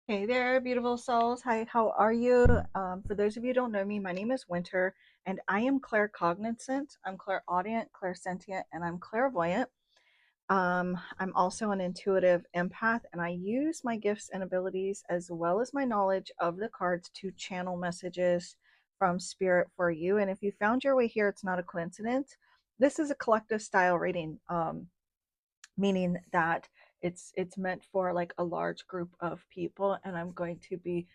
Hey there, beautiful souls. Hi, how are you? For those of you who don't know me, my name is Winter, and I am claircognizant. I'm clairaudient, clairsentient, and I'm clairvoyant. I'm also an intuitive empath, and I use my gifts and abilities as well as my knowledge of the cards to channel messages from spirit for you. And if you found your way here, it's not a coincidence. This is a collective style reading. Meaning that it's meant for like a large group of people, and I'm going to be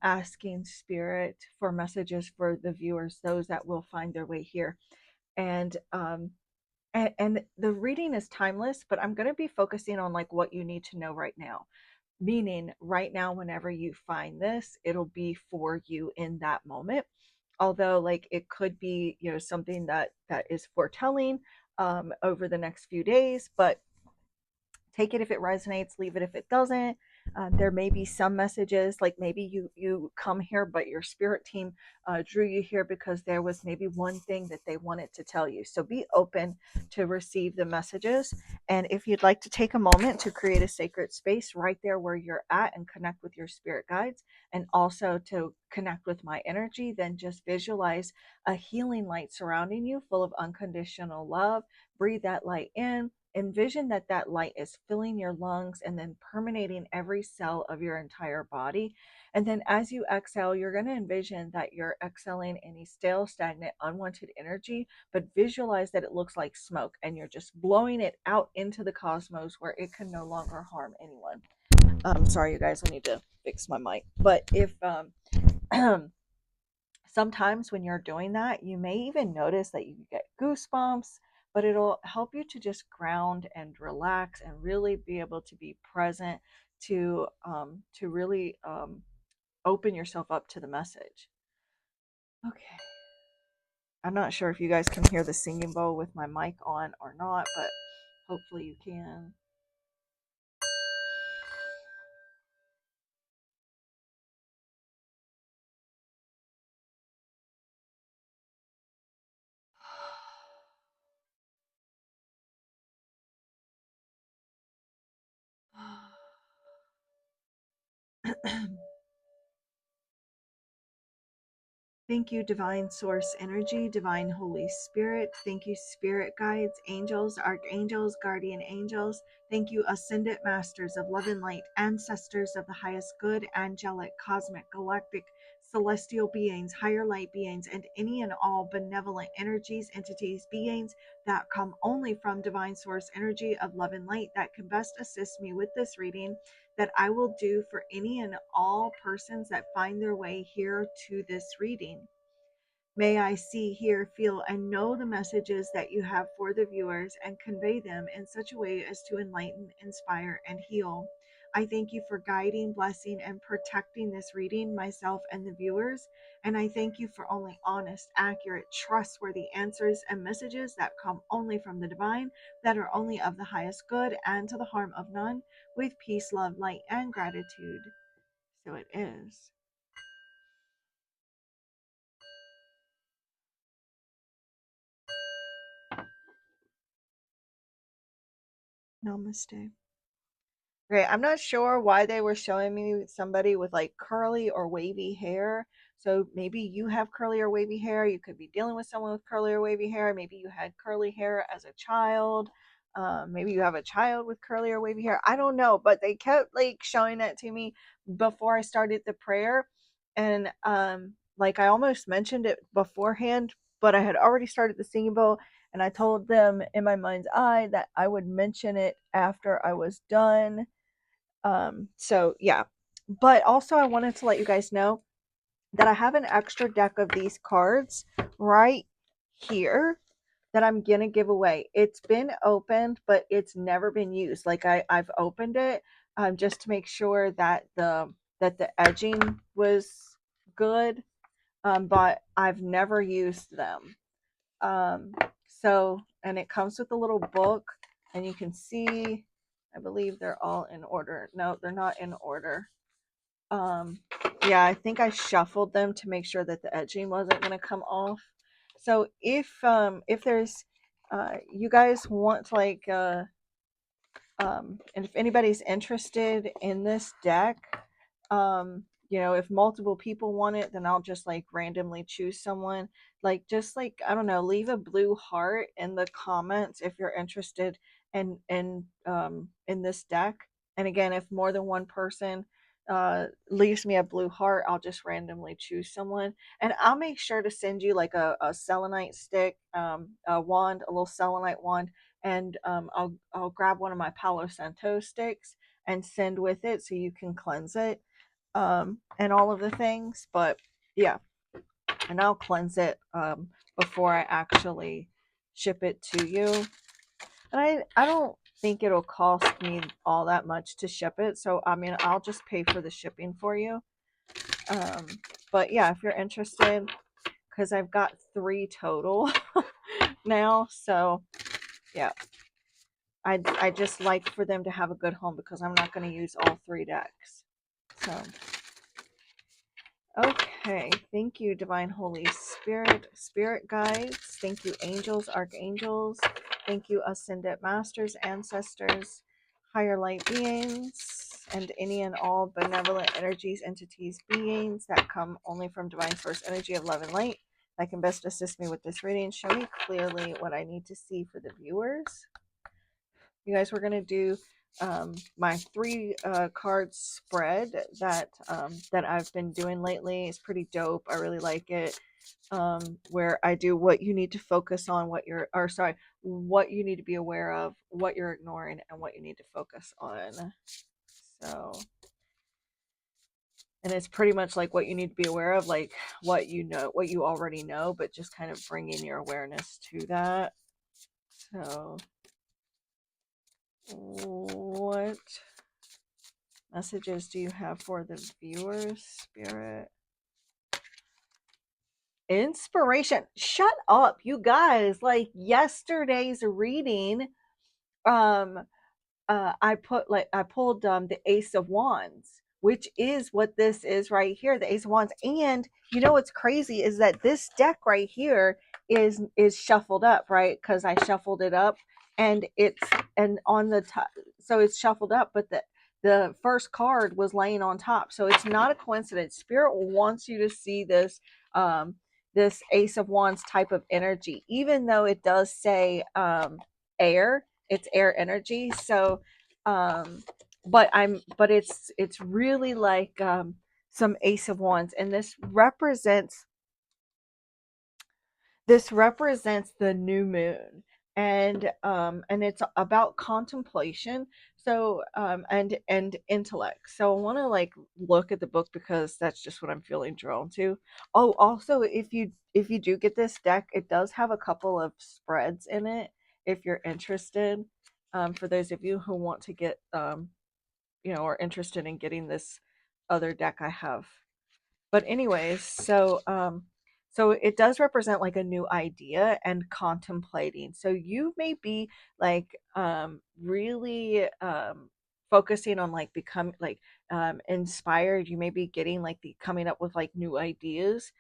asking spirit for messages for the viewers, those that will find their way here. And um and, and the reading is timeless, but I'm going to be focusing on like what you need to know right now, meaning right now whenever you find this, it'll be for you in that moment. Although like it could be, something that is foretelling over the next few days, but take it if it resonates, leave it if it doesn't. There may be some messages, like maybe you come here but your spirit team drew you here because there was maybe one thing that they wanted to tell you. So be open to receive the messages. And if you'd like to take a moment to create a sacred space right there where you're at and connect with your spirit guides, and also to connect with my energy, then just visualize a healing light surrounding you full of unconditional love. Breathe that light in. Envision that that light is filling your lungs and then permeating every cell of your entire body. And then as you exhale, you're going to envision that you're exhaling any stale, stagnant, unwanted energy, but visualize that it looks like smoke and you're just blowing it out into the cosmos where it can no longer harm anyone. Sorry, you guys, I need to fix my mic. But if sometimes when you're doing that, you may even notice that you get goosebumps, but it'll help you to just ground and relax and really be able to be present to really open yourself up to the message. Okay. I'm not sure if you guys can hear the singing bowl with my mic on or not, but hopefully you can. Thank you, Divine Source Energy, Divine Holy Spirit. Thank you, Spirit Guides, Angels, Archangels, Guardian Angels. Thank you, Ascended Masters of Love and Light, Ancestors of the Highest Good, Angelic, Cosmic, Galactic, Celestial beings, higher light beings, and any and all benevolent energies, entities, beings that come only from Divine Source Energy of Love and Light that can best assist me with this reading, that I will do for any and all persons that find their way here to this reading. May I see, hear, feel, and know the messages that you have for the viewers and convey them in such a way as to enlighten, inspire, and heal. I thank you for guiding, blessing, and protecting this reading, myself and the viewers. And I thank you for only honest, accurate, trustworthy answers and messages that come only from the divine, that are only of the highest good and to the harm of none, with peace, love, light, and gratitude. So it is. Namaste. Okay, I'm not sure why they were showing me somebody with like curly or wavy hair. So maybe you have curly or wavy hair. You could be dealing with someone with curly or wavy hair. Maybe you had curly hair as a child. Maybe you have a child with curly or wavy hair. I don't know, but they kept like showing that to me before I started the prayer. And like I almost mentioned it beforehand, but I had already started the singing bowl, and I told them in my mind's eye that I would mention it after I was done. So yeah. But also I wanted to let you guys know that I have an extra deck of these cards right here that I'm gonna give away. It's been opened, but it's never been used. Like I've opened it just to make sure that the edging was good, but I've never used them. Um, so, and it comes with a little book, and you can see, I believe they're all in order. No, they're not in order. Um, yeah, I think I shuffled them to make sure that the edging wasn't going to come off. So if there's you guys want like and if anybody's interested in this deck, If multiple people want it, then I'll just like randomly choose someone. Like just like I don't know, leave a blue heart in the comments if you're interested in this deck. And again, if more than one person leaves me a blue heart, I'll just randomly choose someone. And I'll make sure to send you like a selenite stick, a wand, a little selenite wand, and I'll grab one of my Palo Santo sticks and send with it so you can cleanse it, and all of the things. But yeah, and I'll cleanse it before I actually ship it to you. And I don't think it'll cost me all that much to ship it. So I mean, I'll just pay for the shipping for you. Um, but yeah, if you're interested, because I've got 3 total now. So yeah, I just like for them to have a good home because I'm not going to use all 3 decks. So okay, thank you, Divine Holy Spirit, Spirit Guides. Thank you, Angels, Archangels. Thank you, Ascended Masters, Ancestors, Higher Light Beings, and any and all benevolent energies, entities, beings that come only from Divine Source Energy of Love and Light that can best assist me with this reading. Show me clearly what I need to see for the viewers. You guys, we're going to do my 3 card spread that I've been doing lately. It's pretty dope. I really like it. Where I do what you need to focus on, what you need to be aware of, what you're ignoring, and what you need to focus on. So, and it's pretty much like what you need to be aware of, like what you know, what you already know, but just kind of bringing your awareness to that. So, what messages do you have for the viewers, Spirit? Inspiration. Shut up, you guys. Like yesterday's reading, um, I pulled the Ace of Wands, which is what this is right here, the Ace of Wands. And you know what's crazy is that this deck right here is shuffled up, right? Because I shuffled it up, and on the top, so it's shuffled up, but the first card was laying on top, so it's not a coincidence. Spirit wants you to see this Ace of Wands type of energy, even though it does say air. It's air energy. So but it's really like some Ace of Wands, and this represents the new moon, and it's about contemplation. So and intellect. So I want to like look at the book because that's just what I'm feeling drawn to. Oh, also, if you do get this deck, it does have a couple of spreads in it if you're interested. For those of you who want to get are interested in getting this other deck I have. But anyways, so it does represent like a new idea and contemplating. So you may be like really focusing on like become like inspired. You may be getting like the coming up with like new ideas.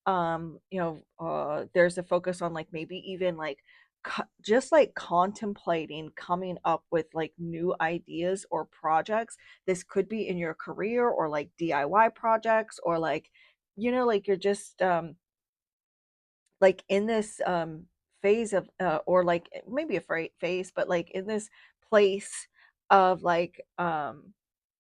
There's a focus on like maybe even like just like contemplating coming up with like new ideas or projects. This could be in your career or like DIY projects, or like like you're just like in this phase of or like maybe a phase, but like in this place of like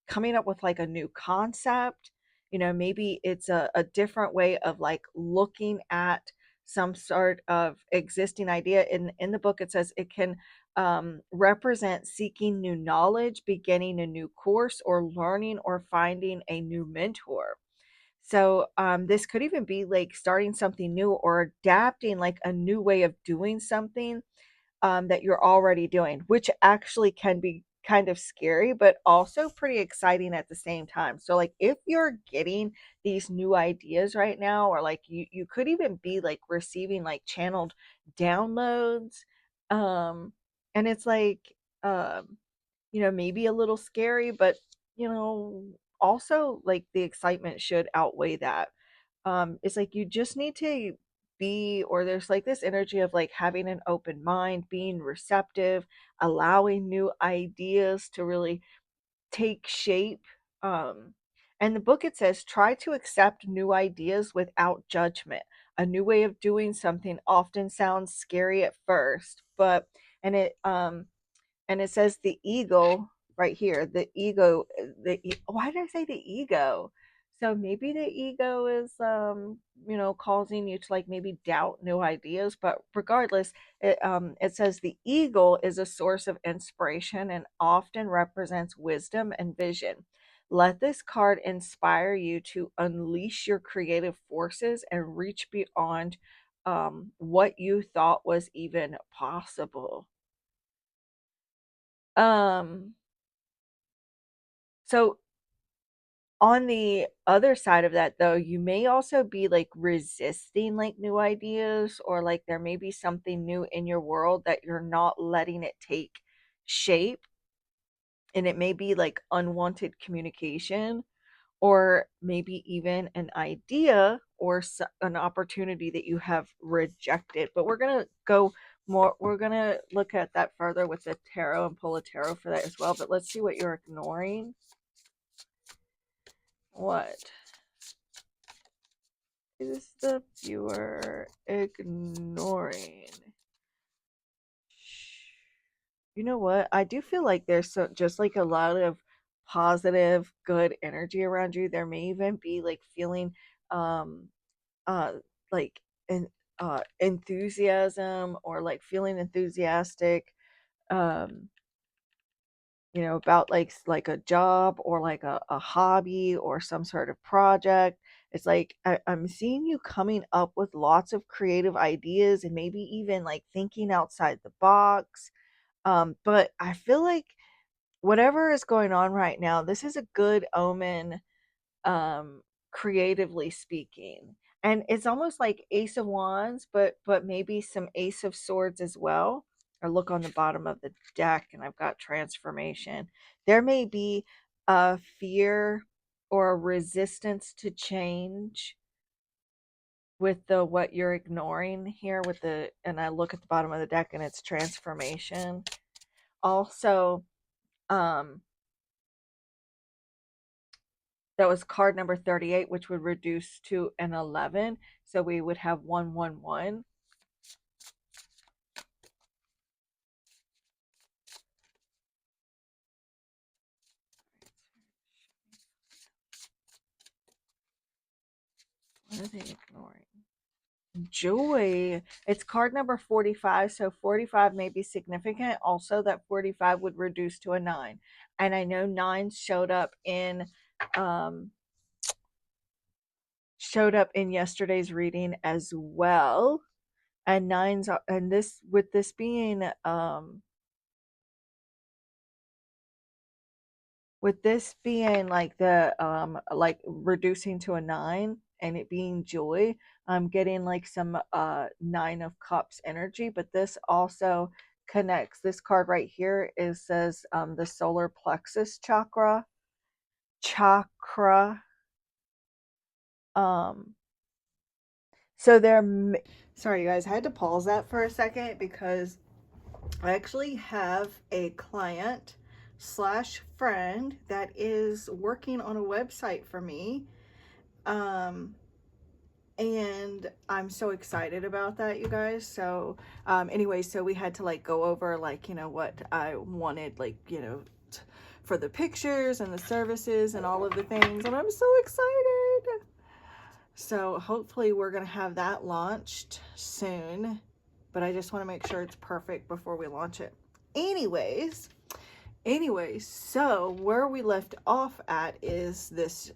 coming up with like a new concept. Maybe it's a different way of like looking at some sort of existing idea. In the book it says it can represent seeking new knowledge, beginning a new course, or learning or finding a new mentor. So this could even be like starting something new or adapting like a new way of doing something that you're already doing, which actually can be kind of scary, but also pretty exciting at the same time. So, like, if you're getting these new ideas right now, or like you could even be like receiving like channeled downloads, um, and it's like, um, maybe a little scary, but also like the excitement should outweigh that. It's like you just need to or there's like this energy of like having an open mind, being receptive, allowing new ideas to really take shape. And the book, it says, try to accept new ideas without judgment. A new way of doing something often sounds scary at first, but and it and it says the ego right here, the ego, why did I say the ego? So maybe the ego is causing you to like maybe doubt new ideas, but regardless, it says the eagle is a source of inspiration and often represents wisdom and vision. Let this card inspire you to unleash your creative forces and reach beyond what you thought was even possible. Um, so on the other side of that though, you may also be like resisting like new ideas, or like there may be something new in your world that you're not letting it take shape, and it may be like unwanted communication, or maybe even an idea or an opportunity that you have rejected. But we're going to look at that further with the tarot and pull a tarot for that as well. But let's see what you're ignoring. What is the viewer ignoring? You know what? I do feel like there's just like a lot of positive, good energy around you. There may even be like feeling um uh like in enthusiasm, or like feeling enthusiastic um about like a job, or like a hobby, or some sort of project. It's like I'm seeing you coming up with lots of creative ideas, and maybe even like thinking outside the box. But I feel like whatever is going on right now, this is a good omen, um creatively speaking. And it's almost like Ace of Wands, but maybe some Ace of Swords as well. Or look on the bottom of the deck, and I've got transformation. There may be a fear or a resistance to change with the what you're ignoring here with the, and I look at the bottom of the deck and it's transformation. Also, um that was card number 38, which would reduce to an 11. So we would have 111. What are they ignoring? Joy. It's card number 45. So 45 may be significant. Also, that 45 would reduce to a 9. And I know 9 um showed up in yesterday's reading as well. And nines are, and this, with this being like the like reducing to a 9, and it being joy, I'm getting like some 9 of cups energy. But this also connects, this card right here is says the solar plexus chakra. um so sorry you guys, I had to pause that for a second because I actually have a client slash friend that is working on a website for me. Um, and I'm so excited about that, you guys. So, anyway, so we had to like go over like, what I wanted, like, for the pictures and the services and all of the things. And I'm so excited. So hopefully we're going to have that launched soon, but I just want to make sure it's perfect before we launch it. Anyways, so where we left off at is this,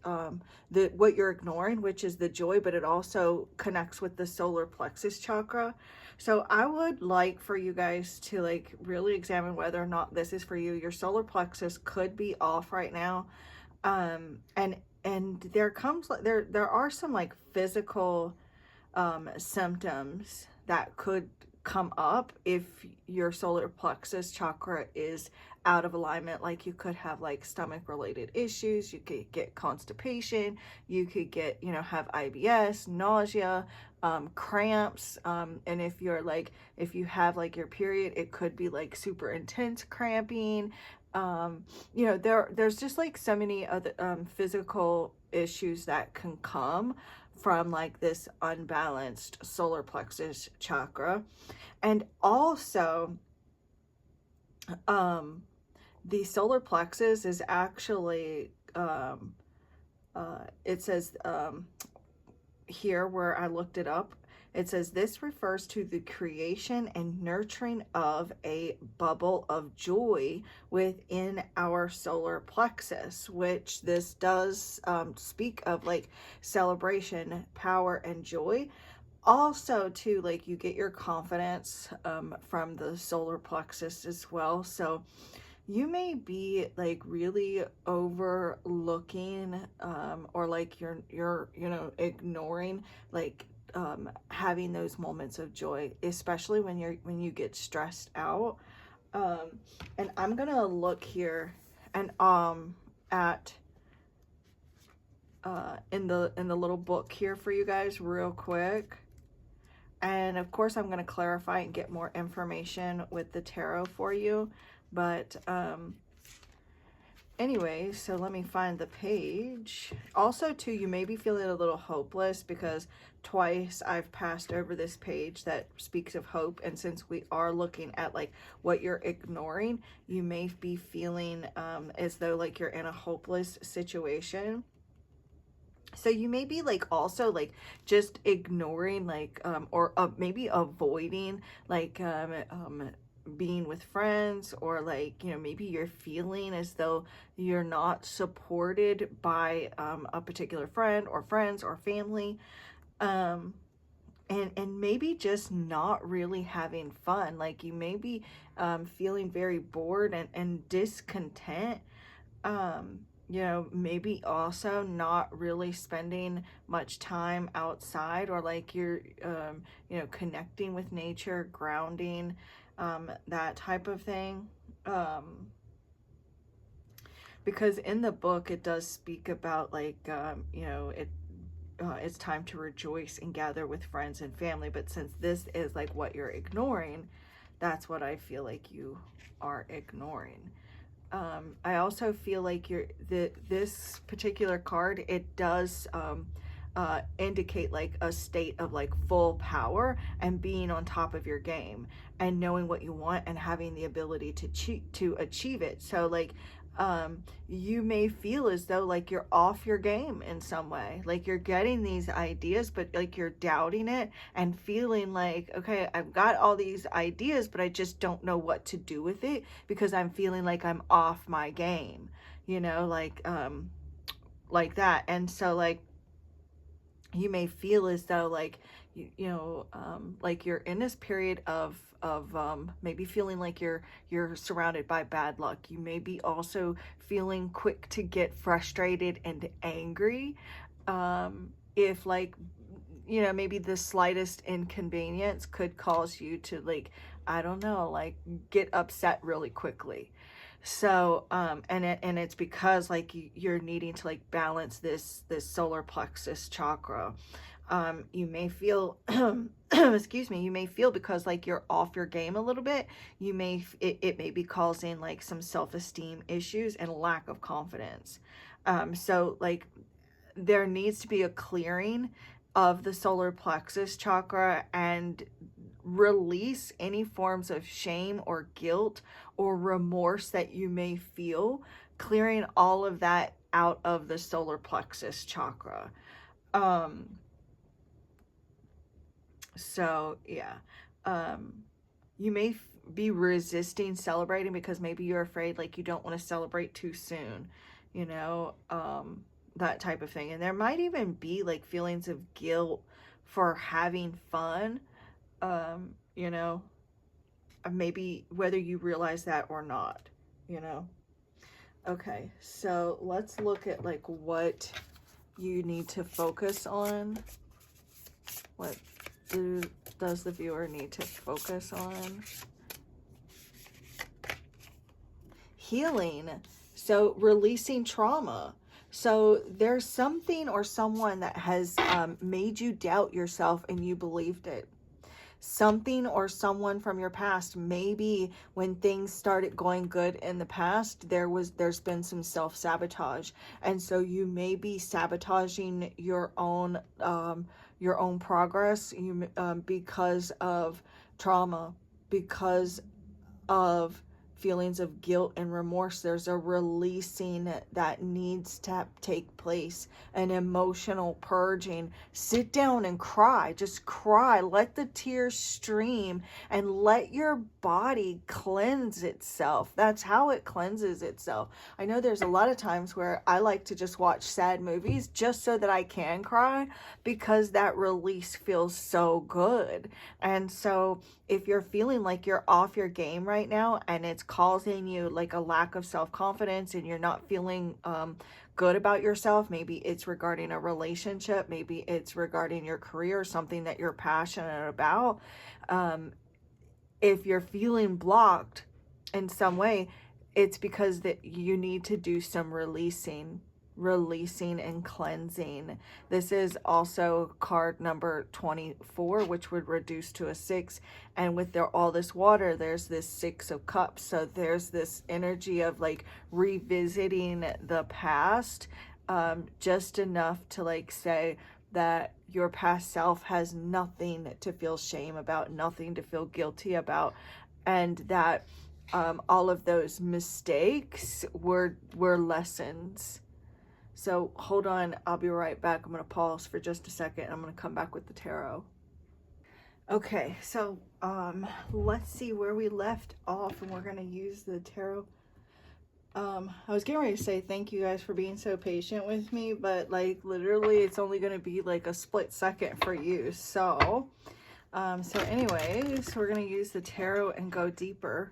the what you're ignoring, which is the joy, but it also connects with the solar plexus chakra. So I would like for you guys to like really examine whether or not this is for you. Your solar plexus could be off right now. And there are some like physical symptoms that could come up if your solar plexus chakra is out of alignment. Like you could have like stomach related issues, you could get constipation, you could get, have IBS, nausea, cramps, and if you have like your period, it could be like super intense cramping. You know, there's just like so many other physical issues that can come from like this unbalanced solar plexus chakra. And also, um, the solar plexus is actually, it says here where I looked it up, it says this refers to the creation and nurturing of a bubble of joy within our solar plexus, which this does speak of like celebration, power, and joy. Also, too, like you get your confidence from the solar plexus as well. So you may be like really overlooking or like you're you know ignoring like having those moments of joy, especially when you get stressed out. And I'm gonna look here and at in the little book here for you guys real quick. And of course I'm going to clarify and get more information with the tarot for you, but anyway, so let me find the page. Also, too, you may be feeling a little hopeless because twice I've passed over this page that speaks of hope. And since we are looking at like what you're ignoring, you may be feeling as though like you're in a hopeless situation. So you may be like also like just ignoring like or maybe avoiding like being with friends, or like, you know, maybe you're feeling as though you're not supported by a particular friend or friends or family, and maybe just not really having fun. Like you may be feeling very bored and discontent. You know, maybe also not really spending much time outside, or like you're you know, connecting with nature, grounding, that type of thing. Because in the book it does speak about like you know, it's time to rejoice and gather with friends and family. But since this is like what you're ignoring, that's what I feel like you are ignoring. I also feel like this particular card, it does indicate like a state of like full power and being on top of your game and knowing what you want and having the ability to achieve it. So like you may feel as though like you're off your game in some way, like you're getting these ideas but like you're doubting it and feeling like, okay, I've got all these ideas but I just don't know what to do with it because I'm feeling like I'm off my game, you know, like that. And so like you may feel as though like you know like you're in this period of maybe feeling like you're surrounded by bad luck. You may be also feeling quick to get frustrated and angry, if like, you know, maybe the slightest inconvenience could cause you to like, I don't know, like get upset really quickly. So and it's because like you're needing to like balance this solar plexus chakra. You may feel excuse me, you may feel because like you're off your game a little bit, you may it may be causing like some self-esteem issues and lack of confidence. So like there needs to be a clearing of the solar plexus chakra and release any forms of shame or guilt or remorse that you may feel, clearing all of that out of the solar plexus chakra. So yeah, you may be resisting celebrating because maybe you're afraid like you don't want to celebrate too soon, you know, that type of thing. And there might even be like feelings of guilt for having fun, you know, maybe whether you realize that or not, you know. Okay, so let's look at like what you need to focus on. What does the viewer need to focus on? Healing. So releasing trauma. So there's something or someone that has made you doubt yourself and you believed it. something or someone from your past. Maybe when things started going good in the past, there's been some self-sabotage, and so you may be sabotaging your own progress, because of trauma, because of feelings of guilt and remorse. There's a releasing that needs to take place, an emotional purging. Sit down and cry. Just cry. Let the tears stream and let your body cleanse itself. That's how it cleanses itself. I know there's a lot of times where I like to just watch sad movies just so that I can cry, because that release feels so good. And so if you're feeling like you're off your game right now and it's causing you like a lack of self-confidence, and you're not feeling good about yourself, maybe it's regarding a relationship, maybe it's regarding your career, something that you're passionate about. If you're feeling blocked in some way, it's because that you need to do some releasing and cleansing. This is also card number 24, which would reduce to a 6. And with all this water, there's this 6 of cups. So there's this energy of like revisiting the past, just enough to like say that your past self has nothing to feel shame about, nothing to feel guilty about, and that all of those mistakes were lessons. So hold on, I'll be right back. I'm going to pause for just a second. I'm going to come back with the tarot. Okay, so let's see where we left off, and we're going to use the tarot. I was getting ready to say thank you guys for being so patient with me, but like literally it's only going to be like a split second for you. So anyways, we're going to use the tarot and go deeper.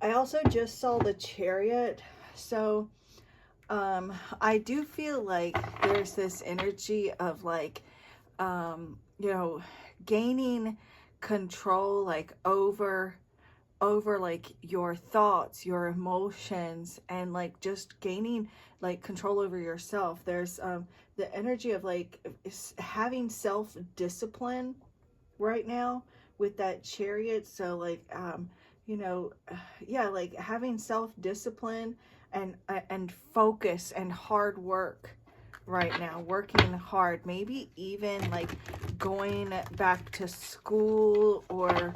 I also just saw the Chariot. So I do feel like there's this energy of like, gaining control, like over like your thoughts, your emotions, and like just gaining like control over yourself. There's the energy of like having self-discipline right now with that Chariot. So like yeah, like having self-discipline and focus and hard work right now, working hard, maybe even like going back to school, or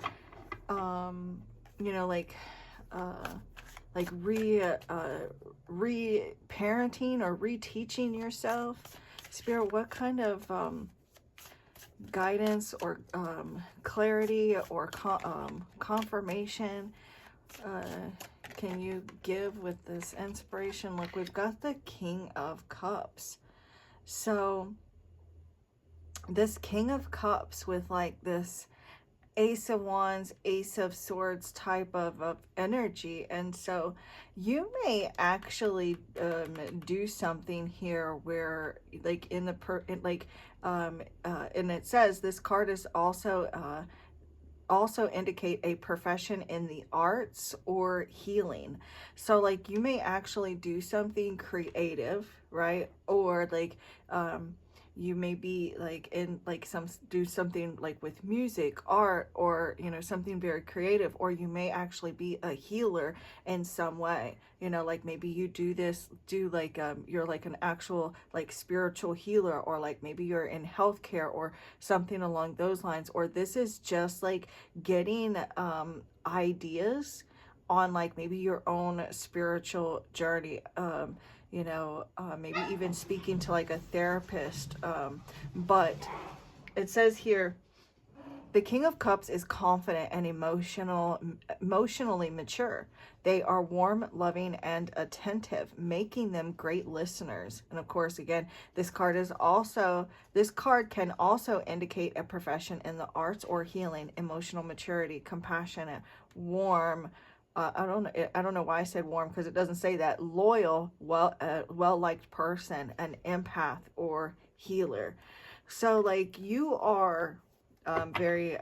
like re-parenting or reteaching yourself. Spirit, what kind of guidance or clarity or confirmation can you give with this inspiration? Look, we've got the King of Cups. So this King of Cups with like this Ace of Wands, Ace of Swords type of energy. And so you may actually do something here where like in the and it says this card is also indicate a profession in the arts or healing. So like you may actually do something creative, right? Or like you may be like in like do something like with music, art, or something very creative. Or you may actually be a healer in some way, like maybe you do like you're like an actual like spiritual healer, or like maybe you're in healthcare or something along those lines. Or this is just like getting ideas on like maybe your own spiritual journey, maybe even speaking to like a therapist. But it says here, the King of Cups is confident and emotionally mature. They are warm, loving, and attentive, making them great listeners. And of course, again, this card can also indicate a profession in the arts or healing, emotional maturity, compassionate, warm. I don't know why I said warm, because it doesn't say that. Loyal, well-liked person, an empath or healer. So like you are very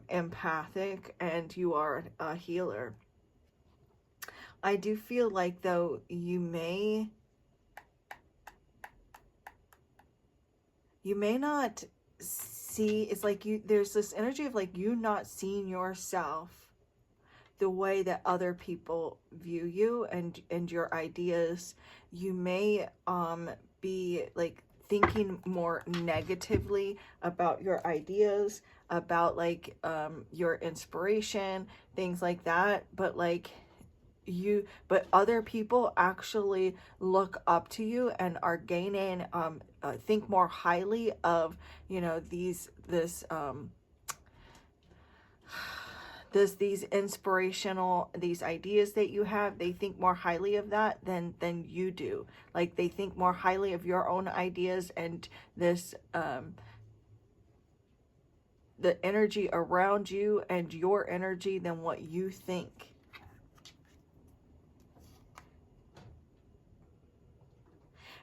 empathic, and you are a healer. I do feel like though you may not see, it's like there's this energy of like you not seeing yourself the way that other people view you and your ideas. You may be like thinking more negatively about your ideas, about like your inspiration, things like that. But like but other people actually look up to you and are gaining think more highly of, you know, these inspirational, these ideas that you have. They think more highly of that than you do. Like they think more highly of your own ideas and this the energy around you and your energy than what you think.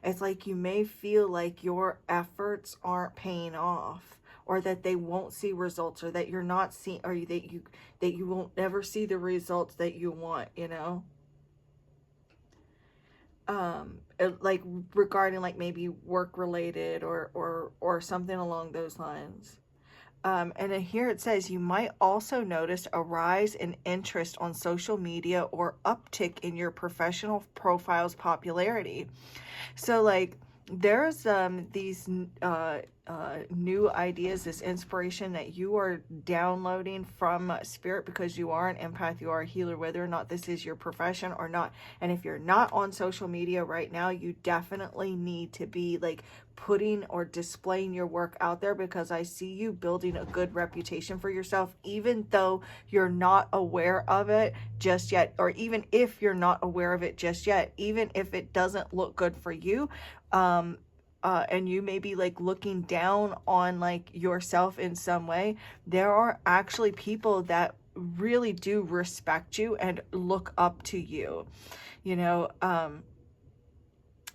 It's like you may feel like your efforts aren't paying off, or that they won't see results, or that you're not seeing, or that you won't ever see the results that you want, you know? Like regarding like maybe work related or something along those lines. And then here it says you might also notice a rise in interest on social media or uptick in your professional profile's popularity. So like there's these new ideas, this inspiration that you are downloading from spirit, because you are an empath, you are a healer, whether or not this is your profession or not. And if you're not on social media right now, you definitely need to be like putting or displaying your work out there, because I see you building a good reputation for yourself, even though you're not aware of it just yet, or even if you're not aware of it just yet, even if it doesn't look good for you, and you may be like looking down on like yourself in some way, there are actually people that really do respect you and look up to you, you know.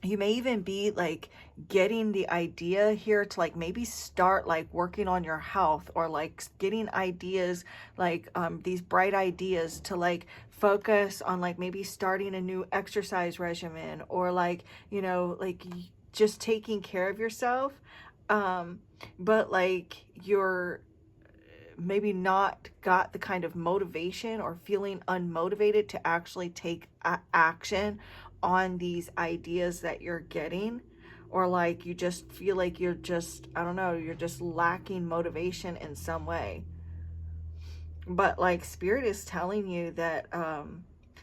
You may even be like getting the idea here to like maybe start like working on your health, or like getting ideas like these bright ideas to like focus on like maybe starting a new exercise regimen, or like, you know, like just taking care of yourself. But like you're maybe not got the kind of motivation, or feeling unmotivated to actually take action on these ideas that you're getting, or like you just feel like you're just, I don't know, you're just lacking motivation in some way. But like spirit is telling you that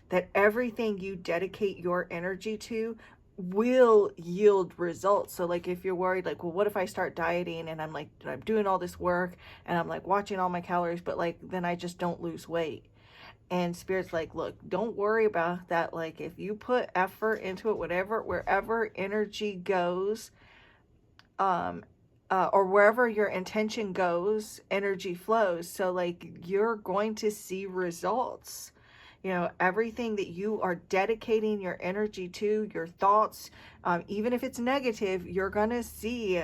that everything you dedicate your energy to will yield results. So like if you're worried like, well, what if I start dieting and I'm like, I'm doing all this work and I'm like watching all my calories, but like then I just don't lose weight. And spirit's like, look, don't worry about that. Like if you put effort into it, wherever energy goes, or wherever your intention goes, energy flows. So like you're going to see results. You know, everything that you are dedicating your energy to, your thoughts, even if it's negative, you're going to see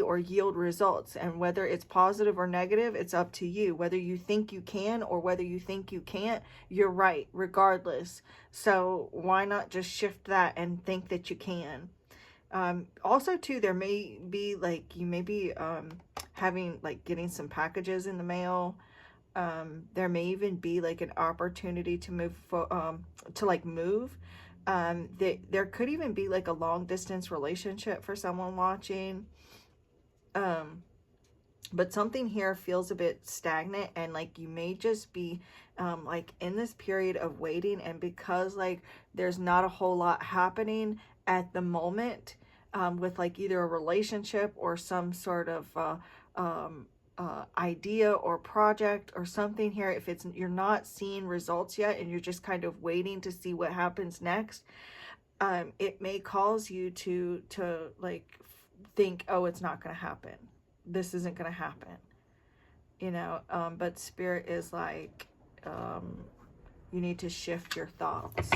or yield results. And whether it's positive or negative, it's up to you. Whether you think you can or whether you think you can't, you're right regardless. So why not just shift that and think that you can? Also too, there may be like, you may be having like getting some packages in the mail. There may even be like an opportunity to move move. There could even be like a long distance relationship for someone watching. But something here feels a bit stagnant, and like you may just be like in this period of waiting, and because like there's not a whole lot happening at the moment with like either a relationship or some sort of idea or project or something here, if it's you're not seeing results yet and you're just kind of waiting to see what happens next, it may cause you to like think, oh, it's not going to happen, this isn't going to happen, you know. But spirit is like, you need to shift your thoughts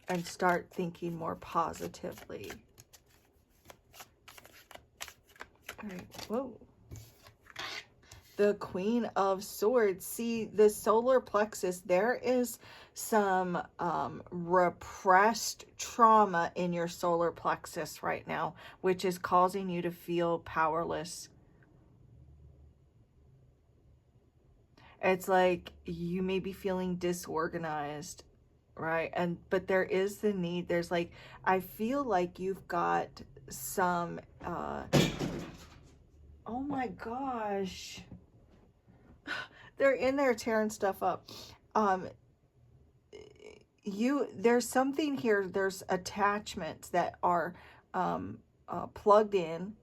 and start thinking more positively. All right, whoa. The Queen of Swords. See, the solar plexus, there is some repressed trauma in your solar plexus right now, which is causing you to feel powerless. It's like you may be feeling disorganized, right? But there is the need. There's like, I feel like you've got some oh my gosh. They're in there tearing stuff up. Um, there's something here. There's attachments that are plugged in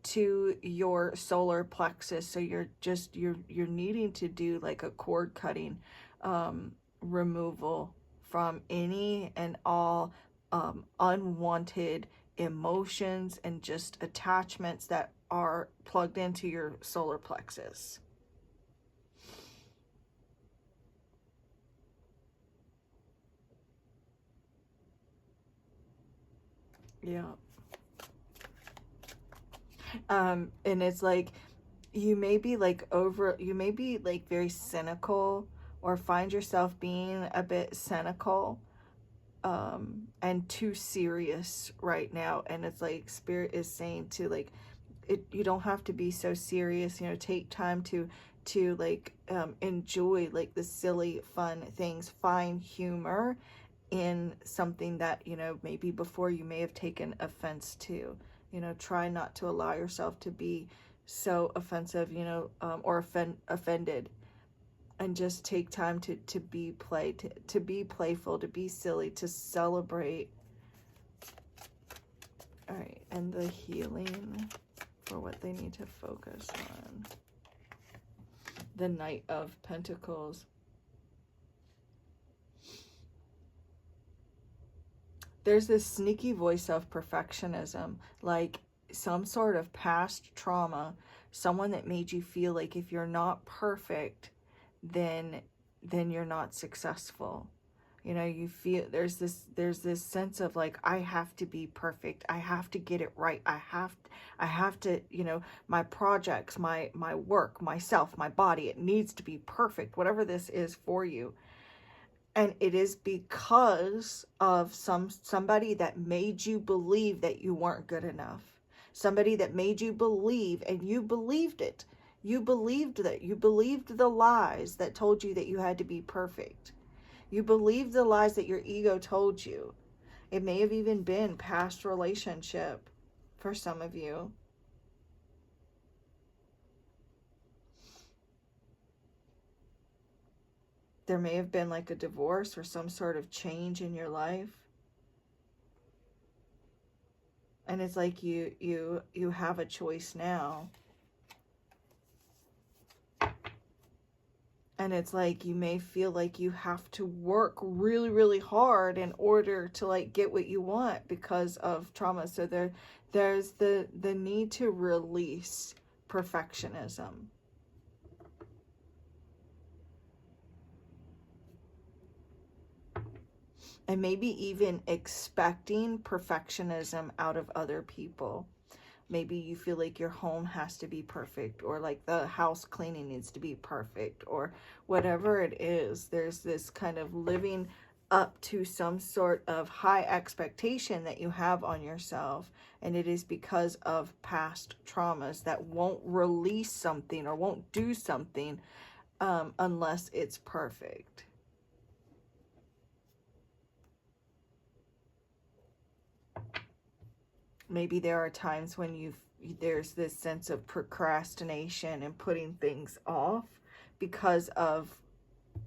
to your solar plexus. So you're needing to do like a cord cutting removal from any and all unwanted emotions and just attachments that are plugged into your solar plexus. Yeah. And it's like you may be like very cynical, or find yourself being a bit cynical and too serious right now. And it's like Spirit is saying to like, you don't have to be so serious, take time to like enjoy like the silly fun things, find humor in something that maybe before you may have taken offense to. Try not to allow yourself to be so offensive, or offended, and just take time to be to be playful, to be silly, to celebrate. All right, and the healing for what they need to focus on. The Knight of Pentacles. There's this sneaky voice of perfectionism, like some sort of past trauma, someone that made you feel like if you're not perfect, then you're not successful. You feel there's this sense of like, I have to be perfect, I have to get it right, I have to, my projects, my work, myself, my body, it needs to be perfect, whatever this is for you. And it is because of somebody that made you believe that you weren't good enough. Somebody that made you believe, and you believed it. You believed that. You believed the lies that told you that you had to be perfect. You believed the lies that your ego told you. It may have even been past relationship for some of you. There may have been like a divorce or some sort of change in your life. And it's like you have a choice now. And it's like you may feel like you have to work really, really hard in order to like get what you want because of trauma. So there's the need to release perfectionism. And maybe even expecting perfectionism out of other people. Maybe you feel like your home has to be perfect, or like the house cleaning needs to be perfect, or whatever it is. There's this kind of living up to some sort of high expectation that you have on yourself. And it is because of past traumas that won't release something or won't do something unless it's perfect. Maybe there are times when there's this sense of procrastination and putting things off because of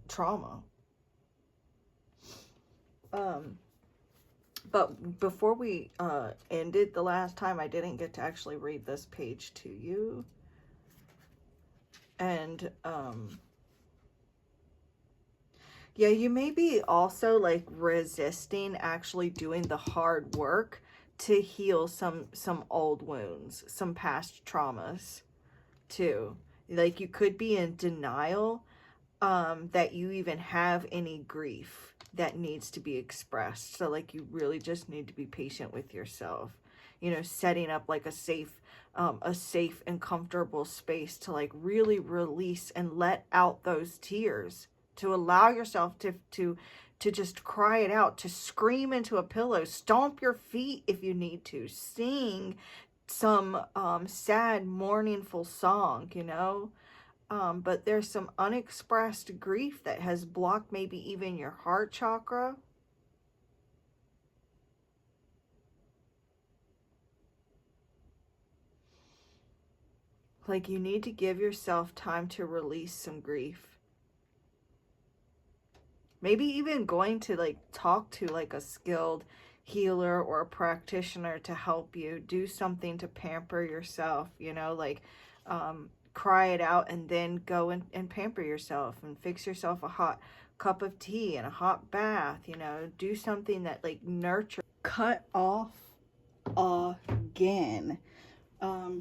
trauma. But before we ended the last time, I didn't get to actually read this page to you. And yeah, you may be also like resisting actually doing the hard work to heal some old wounds, some past traumas too. Like you could be in denial that you even have any grief that needs to be expressed. So like you really just need to be patient with yourself. you know, setting up like a safe and comfortable space to like really release and let out those tears, to allow yourself to just cry it out, to scream into a pillow, stomp your feet if you need to, sing some sad, mournful song, you know. But there's some unexpressed grief that has blocked maybe even your heart chakra. Like, you need to give yourself time to release some grief. Maybe even going to like talk to like a skilled healer or a practitioner to help you do something to pamper yourself, you know, like cry it out and then go and pamper yourself and fix yourself a hot cup of tea and a hot bath, you know, do something that like nurture. Cut off again.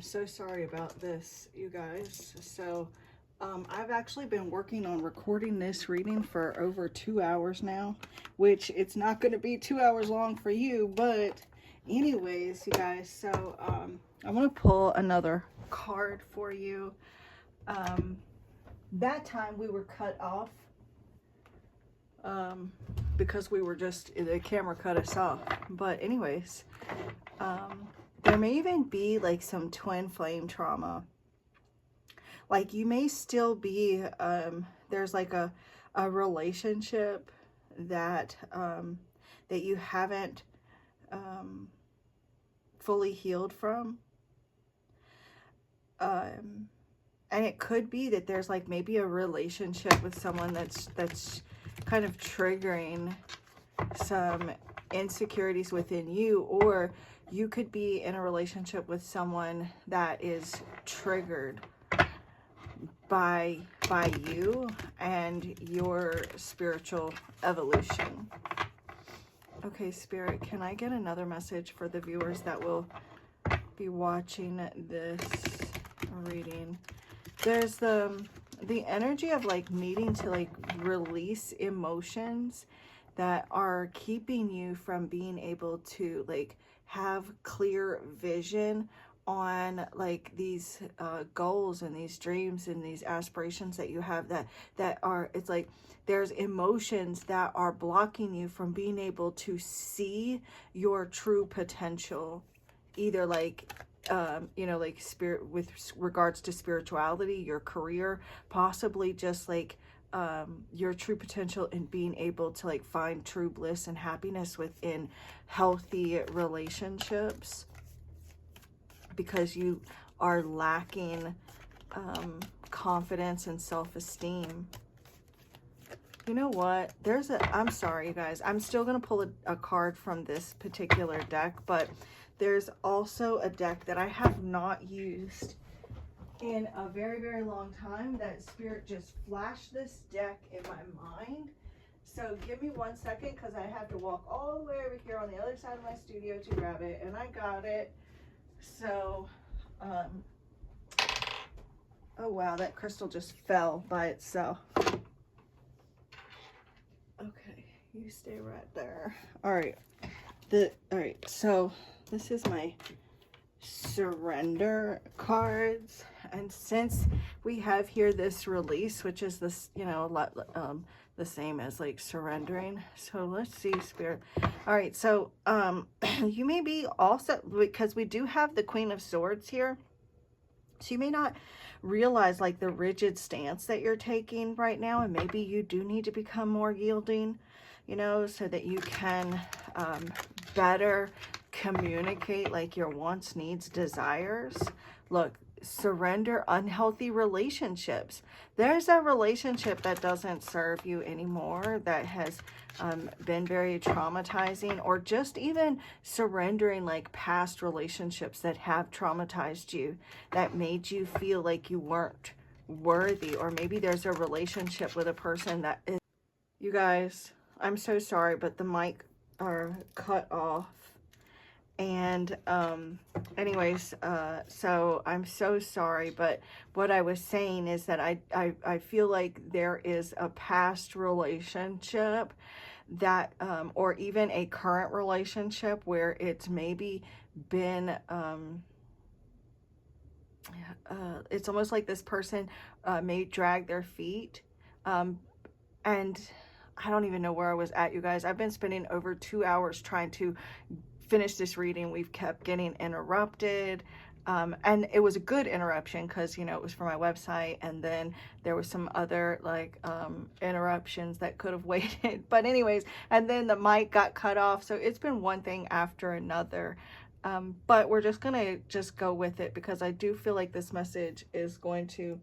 So sorry about this, you guys. So I've actually been working on recording this reading for over 2 hours now, which it's not going to be 2 hours long for you, but anyways, you guys, so I'm going to pull another card for you. That time we were cut off because we were just, the camera cut us off, but anyways, there may even be like some twin flame trauma. Like, you may still be, there's like a relationship that, that you haven't, fully healed from. And it could be that there's like maybe a relationship with someone that's kind of triggering some insecurities within you, or you could be in a relationship with someone that is triggered by you and your spiritual evolution. Okay, Spirit, can I get another message for the viewers that will be watching this reading? There's the energy of like needing to like release emotions that are keeping you from being able to like have clear vision on like these goals and these dreams and these aspirations that you have, that are, it's like there's emotions that are blocking you from being able to see your true potential, either like you know, like spirit, with regards to spirituality, your career, possibly just like your true potential in being able to like find true bliss and happiness within healthy relationships, because you are lacking confidence and self-esteem. You know what? I'm sorry, you guys. I'm still going to pull a card from this particular deck, but there's also a deck that I have not used in a very, very long time that Spirit just flashed this deck in my mind. So give me 1 second, because I have to walk all the way over here on the other side of my studio to grab it, and I got it. So, oh wow, that crystal just fell by itself. Okay, you stay right there. All right, so this is my surrender cards, and since we have here this release, which is this, you know, a lot the same as like surrendering. So let's see, Spirit. All right, so you may be also, because we do have the Queen of Swords here, so you may not realize like the rigid stance that you're taking right now, and maybe you do need to become more yielding, you know, so that you can better communicate like your wants, needs, desires. Look, surrender unhealthy relationships. There's a relationship that doesn't serve you anymore, that has been very traumatizing, or just even surrendering like past relationships that have traumatized you, that made you feel like you weren't worthy. Or maybe there's a relationship with a person that is, you guys, I'm so sorry, but the mic are cut off. And anyways, so I'm so sorry, but what I was saying is that I feel like there is a past relationship that, or even a current relationship where it's maybe been, it's almost like this person may drag their feet. And I don't even know where I was at, you guys. I've been spending over 2 hours trying to finish this reading. We've kept getting interrupted. And it was a good interruption because, you know, it was for my website. And then there was some other like interruptions that could have waited. But anyways, and then the mic got cut off. So it's been one thing after another. But we're just going to just go with it because I do feel like this message is going to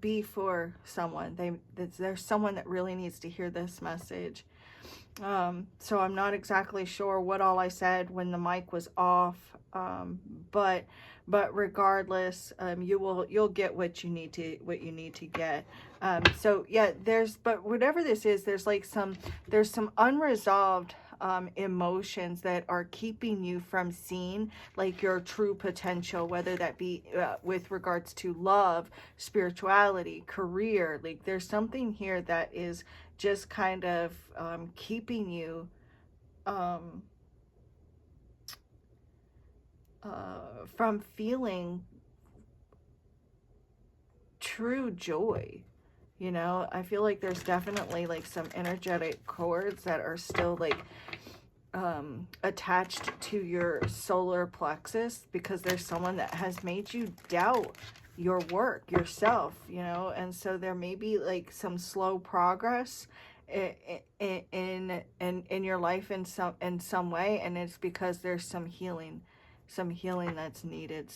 be for someone. There's someone that really needs to hear this message. So I'm not exactly sure what all I said when the mic was off, but regardless, you'll get what you need to get. So yeah, but whatever this is, there's some unresolved emotions that are keeping you from seeing like your true potential, whether that be with regards to love, spirituality, career. Like there's something here that is just kind of keeping you from feeling true joy. You know, I feel like there's definitely like some energetic cords that are still like attached to your solar plexus because there's someone that has made you doubt your work, yourself, you know. And so there may be like some slow progress in your life in some way, and it's because there's some healing that's needed,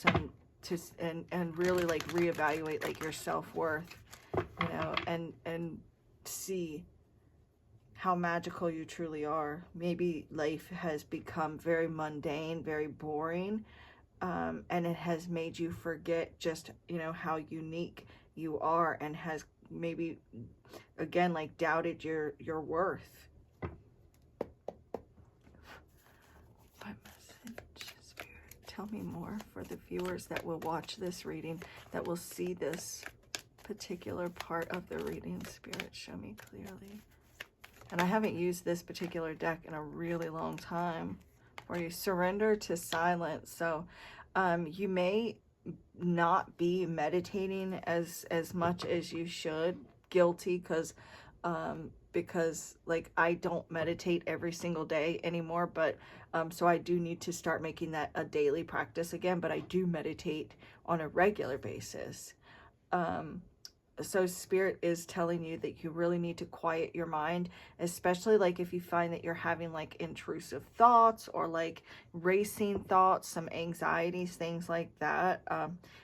and really like reevaluate like your self-worth, you know, and see how magical you truly are. Maybe life has become very mundane, very boring, and it has made you forget just, you know, how unique you are, and has maybe again like doubted your worth. My message, Spirit, tell me more for the viewers that will watch this reading, that will see this particular part of the reading. Spirit, show me clearly. And I haven't used this particular deck in a really long time. Where you surrender to silence. So you may not be meditating as much as you should. Guilty, because like I don't meditate every single day anymore, but so I do need to start making that a daily practice again. But I do meditate on a regular basis. So Spirit is telling you that you really need to quiet your mind, especially like if you find that you're having like intrusive thoughts or like racing thoughts, some anxieties, things like that.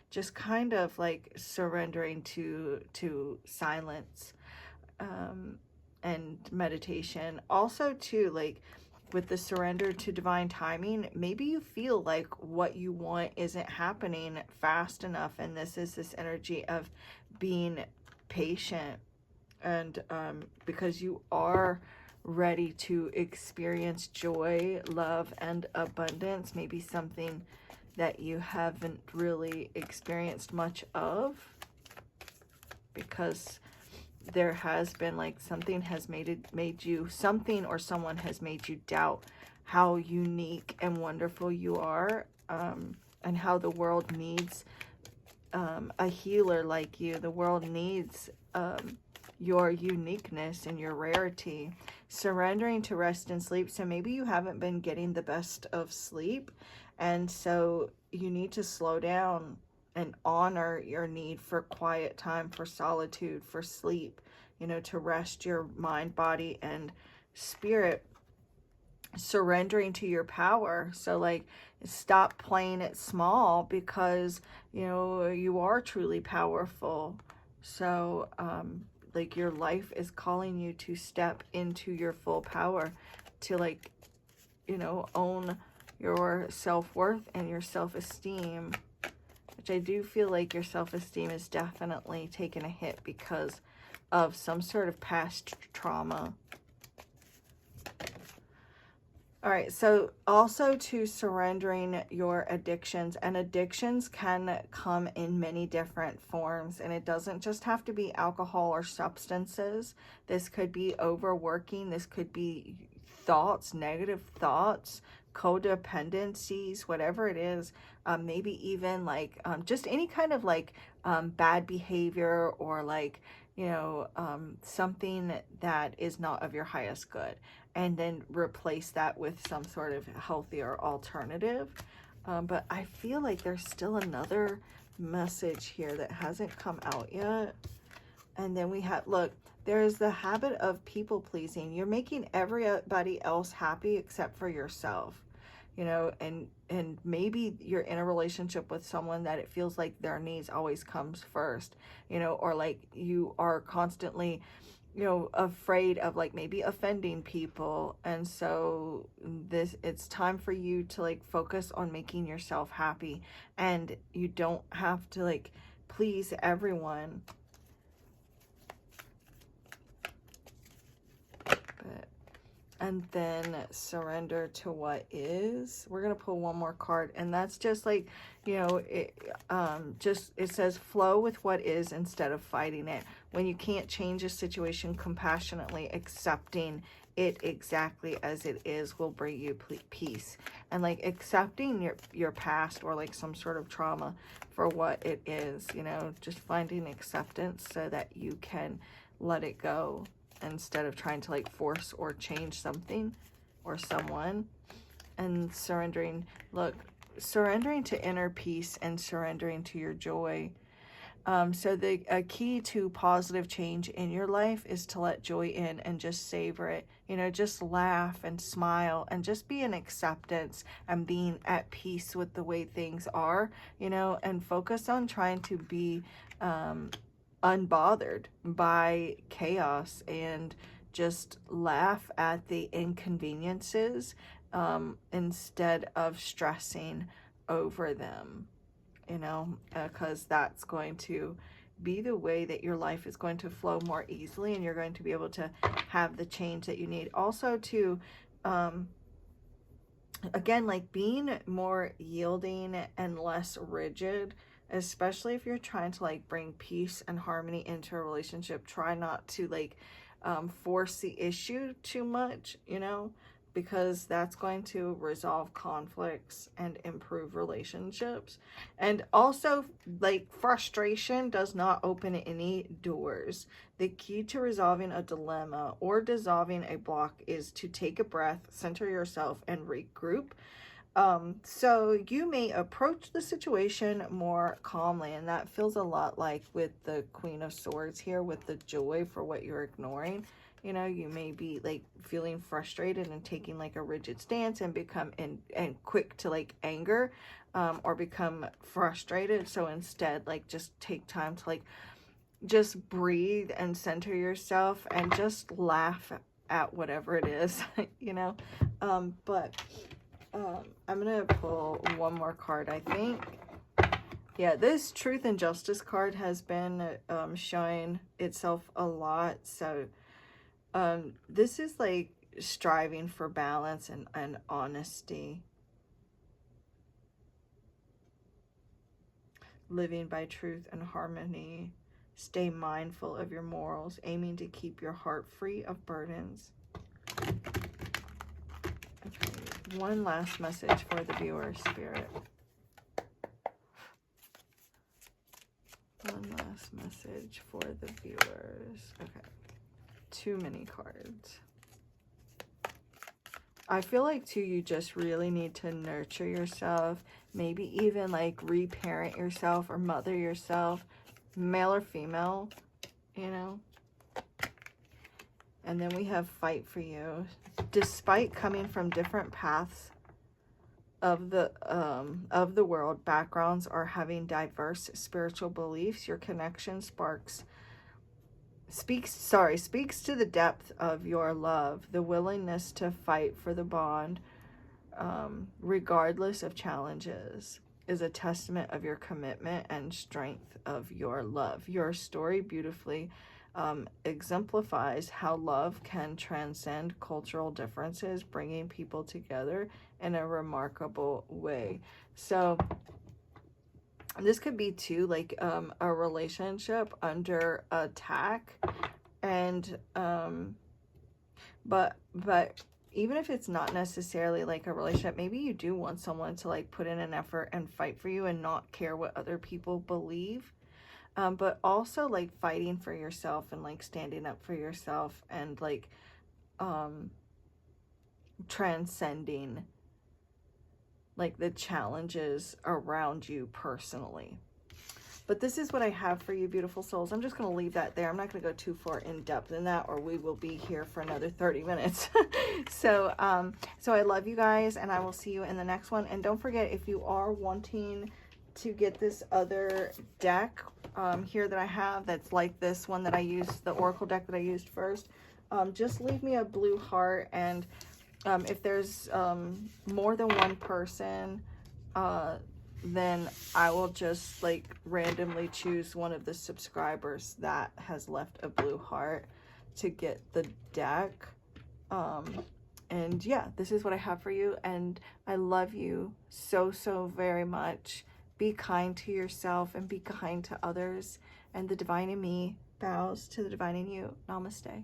Just kind of like surrendering to silence and meditation. Also too, like with the surrender to divine timing, maybe you feel like what you want isn't happening fast enough, and this is this energy of being patient, and because you are ready to experience joy, love, and abundance. Maybe something that you haven't really experienced much of, because there has been like something has made you something, or someone has made you doubt how unique and wonderful you are, and how the world needs a healer like you. The world needs your uniqueness and your rarity. Surrendering to rest and sleep. So maybe you haven't been getting the best of sleep, and so you need to slow down and honor your need for quiet time, for solitude, for sleep, you know, to rest your mind, body, and spirit. Surrendering to your power. So like stop playing it small, because you know you are truly powerful. So like your life is calling you to step into your full power, to like, you know, own your self-worth and your self-esteem, which I do feel like your self-esteem is definitely taking a hit because of some sort of past trauma. All right, so also to surrendering your addictions, and addictions can come in many different forms, and it doesn't just have to be alcohol or substances. This could be overworking, this could be thoughts, negative thoughts, codependencies, whatever it is, maybe even like just any kind of like bad behavior, or like, something that is not of your highest good, and then replace that with some sort of healthier alternative. But I feel like there's still another message here that hasn't come out yet. And then we have, look, there's the habit of people pleasing. You're making everybody else happy except for yourself. And maybe you're in a relationship with someone that it feels like their needs always comes first, or like you are constantly afraid of like maybe offending people. And so it's time for you to like focus on making yourself happy, and you don't have to like please everyone. And then surrender to what is. We're going to pull one more card, and that's just like, it says flow with what is instead of fighting it. When you can't change a situation, compassionately accepting it exactly as it is will bring you peace. And like accepting your past, or like some sort of trauma for what it is, just finding acceptance so that you can let it go, instead of trying to like force or change something or someone. And surrendering, look, surrendering to inner peace and surrendering to your joy. So a key to positive change in your life is to let joy in and just savor it. Just laugh and smile and just be in acceptance and being at peace with the way things are, and focus on trying to be unbothered by chaos, and just laugh at the inconveniences instead of stressing over them, because that's going to be the way that your life is going to flow more easily, and you're going to be able to have the change that you need. Also to again, like being more yielding and less rigid, especially if you're trying to like bring peace and harmony into a relationship. Try not to like force the issue too much, because that's going to resolve conflicts and improve relationships. And also, like, frustration does not open any doors. The key to resolving a dilemma or dissolving a block is to take a breath, center yourself, and regroup. So you may approach the situation more calmly, and that feels a lot like with the Queen of Swords here, with the joy for what you're ignoring. You may be like feeling frustrated and taking like a rigid stance, and become and quick to like anger, or become frustrated. So instead, like, just take time to like just breathe and center yourself and just laugh at whatever it is, but I'm gonna pull one more card, I think. Yeah, this Truth and Justice card has been showing itself a lot. So this is like striving for balance and honesty. Living by truth and harmony. Stay mindful of your morals, aiming to keep your heart free of burdens. Okay, one last message for the viewer, Spirit. One last message for the viewers. Okay, too many cards. I feel like too, you just really need to nurture yourself, maybe even like reparent yourself or mother yourself, male or female, And then we have fight for you. Despite coming from different paths of the world, backgrounds, or having diverse spiritual beliefs, your connection speaks to the depth of your love. The willingness to fight for the bond, regardless of challenges, is a testament of your commitment and strength of your love. Your story beautifully exemplifies how love can transcend cultural differences, bringing people together in a remarkable way. So this could be too like a relationship under attack, and but even if it's not necessarily like a relationship, maybe you do want someone to like put in an effort and fight for you and not care what other people believe, but also like fighting for yourself and like standing up for yourself and like transcending like the challenges around you personally. But this is what I have for you, beautiful souls. I'm just going to leave that there. I'm not going to go too far in depth in that, or we will be here for another 30 minutes. So I love you guys, and I will see you in the next one. And don't forget, if you are wanting to get this other deck here that I have, that's like this one that I used, the Oracle deck that I used first, just leave me a blue heart. And if there's more than one person, then I will just like randomly choose one of the subscribers that has left a blue heart to get the deck. And yeah, this is what I have for you, and I love you so, so very much. Be kind to yourself and be kind to others, and the divine in me bows to the divine in you. Namaste.